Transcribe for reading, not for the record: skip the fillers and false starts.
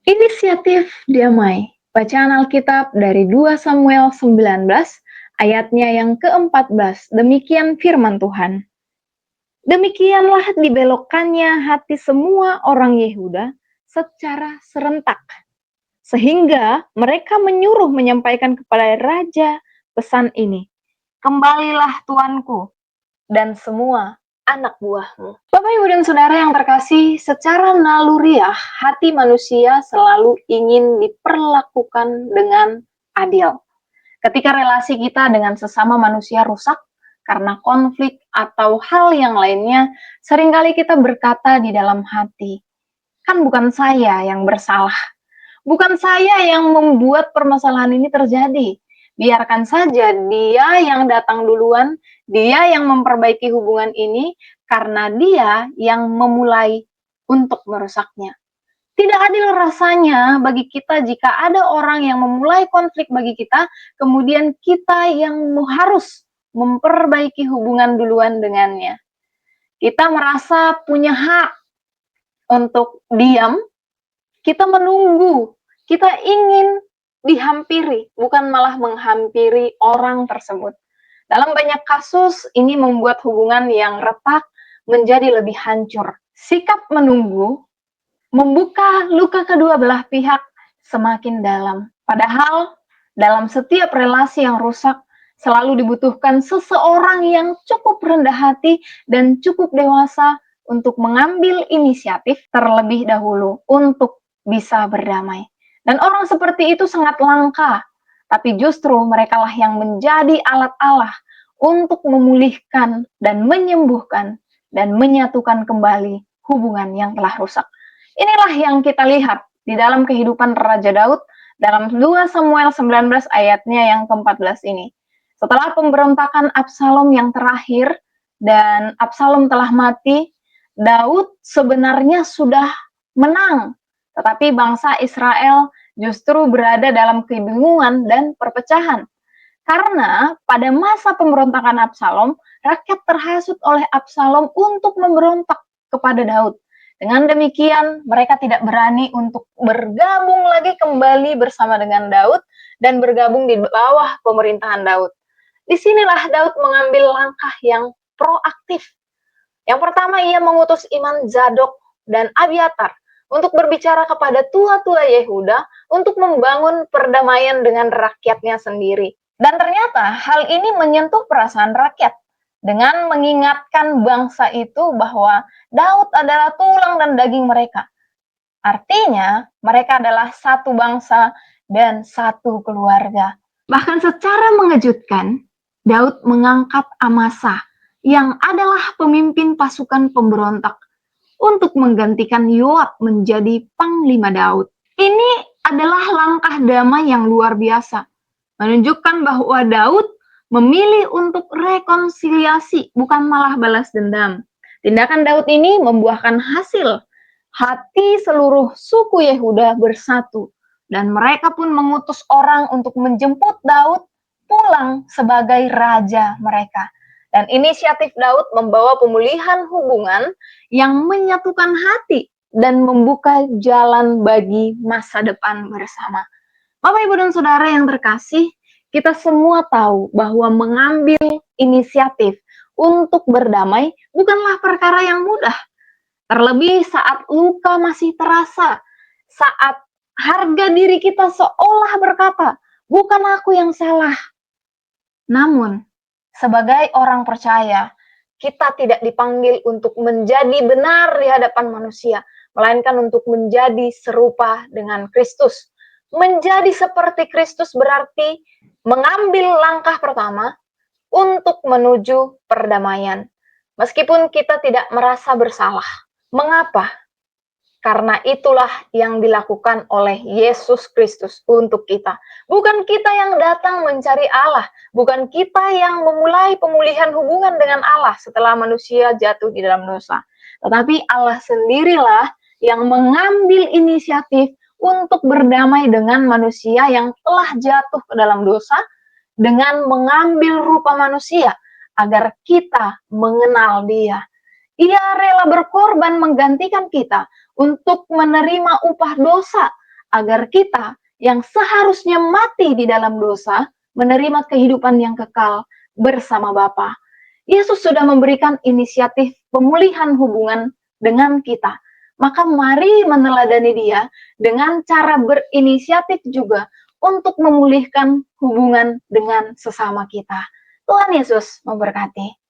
Inisiatif damai. Bacaan Alkitab dari 2 Samuel 19 ayatnya yang ke-14. Demikian firman Tuhan. Demikianlah dibelokkannya hati semua orang Yehuda secara serentak, sehingga mereka menyuruh menyampaikan kepada raja pesan ini, "Kembalilah tuanku dan semua anak buahmu." Bapak, Ibu, dan Saudara yang terkasih, secara naluriah hati manusia selalu ingin diperlakukan dengan adil. Ketika relasi kita dengan sesama manusia rusak karena konflik atau hal yang lainnya, seringkali kita berkata di dalam hati, "Kan bukan saya yang bersalah. Bukan saya yang membuat permasalahan ini terjadi. Biarkan saja dia yang datang duluan, dia yang memperbaiki hubungan ini, karena dia yang memulai untuk merusaknya." Tidak adil rasanya bagi kita jika ada orang yang memulai konflik bagi kita, kemudian kita yang harus memperbaiki hubungan duluan dengannya. Kita merasa punya hak untuk diam, kita menunggu, kita ingin dihampiri, bukan malah menghampiri orang tersebut. Dalam banyak kasus, ini membuat hubungan yang retak menjadi lebih hancur. Sikap menunggu membuka luka kedua belah pihak semakin dalam. Padahal, dalam setiap relasi yang rusak, selalu dibutuhkan seseorang yang cukup rendah hati dan cukup dewasa untuk mengambil inisiatif terlebih dahulu untuk bisa berdamai. Dan orang seperti itu sangat langka, tapi justru merekalah yang menjadi alat Allah untuk memulihkan dan menyembuhkan dan menyatukan kembali hubungan yang telah rusak. Inilah yang kita lihat di dalam kehidupan Raja Daud dalam 2 Samuel 19 ayatnya yang ke-14 ini. Setelah pemberontakan Absalom yang terakhir dan Absalom telah mati, Daud sebenarnya sudah menang, tetapi bangsa Israel justru berada dalam kebingungan dan perpecahan. Karena pada masa pemberontakan Absalom, rakyat terhasut oleh Absalom untuk memberontak kepada Daud. Dengan demikian, mereka tidak berani untuk bergabung lagi kembali bersama dengan Daud dan bergabung di bawah pemerintahan Daud. Disinilah Daud mengambil langkah yang proaktif. Yang pertama, ia mengutus Imam Zadok dan Abiatar untuk berbicara kepada tua-tua Yehuda untuk membangun perdamaian dengan rakyatnya sendiri. Dan ternyata hal ini menyentuh perasaan rakyat dengan mengingatkan bangsa itu bahwa Daud adalah tulang dan daging mereka. Artinya, mereka adalah satu bangsa dan satu keluarga. Bahkan secara mengejutkan, Daud mengangkat Amasa yang adalah pemimpin pasukan pemberontak untuk menggantikan Yoab menjadi panglima Daud. Ini adalah langkah damai yang luar biasa, menunjukkan bahwa Daud memilih untuk rekonsiliasi, bukan malah balas dendam. Tindakan Daud ini membuahkan hasil. Hati seluruh suku Yehuda bersatu, dan mereka pun mengutus orang untuk menjemput Daud pulang sebagai raja mereka. Dan inisiatif Daud membawa pemulihan hubungan yang menyatukan hati dan membuka jalan bagi masa depan bersama. Bapak, Ibu, dan Saudara yang terkasih, kita semua tahu bahwa mengambil inisiatif untuk berdamai bukanlah perkara yang mudah. Terlebih saat luka masih terasa, saat harga diri kita seolah berkata, "Bukan aku yang salah." Namun, sebagai orang percaya, kita tidak dipanggil untuk menjadi benar di hadapan manusia, melainkan untuk menjadi serupa dengan Kristus. Menjadi seperti Kristus berarti mengambil langkah pertama untuk menuju perdamaian. Meskipun kita tidak merasa bersalah. Mengapa? Karena itulah yang dilakukan oleh Yesus Kristus untuk kita. Bukan kita yang datang mencari Allah, bukan kita yang memulai pemulihan hubungan dengan Allah setelah manusia jatuh di dalam dosa. Tetapi Allah sendirilah yang mengambil inisiatif untuk berdamai dengan manusia yang telah jatuh ke dalam dosa dengan mengambil rupa manusia agar kita mengenal Dia. Ia rela berkorban menggantikan kita untuk menerima upah dosa agar kita yang seharusnya mati di dalam dosa menerima kehidupan yang kekal bersama Bapa. Yesus sudah memberikan inisiatif pemulihan hubungan dengan kita. Maka mari meneladani Dia dengan cara berinisiatif juga untuk memulihkan hubungan dengan sesama kita. Tuhan Yesus memberkati.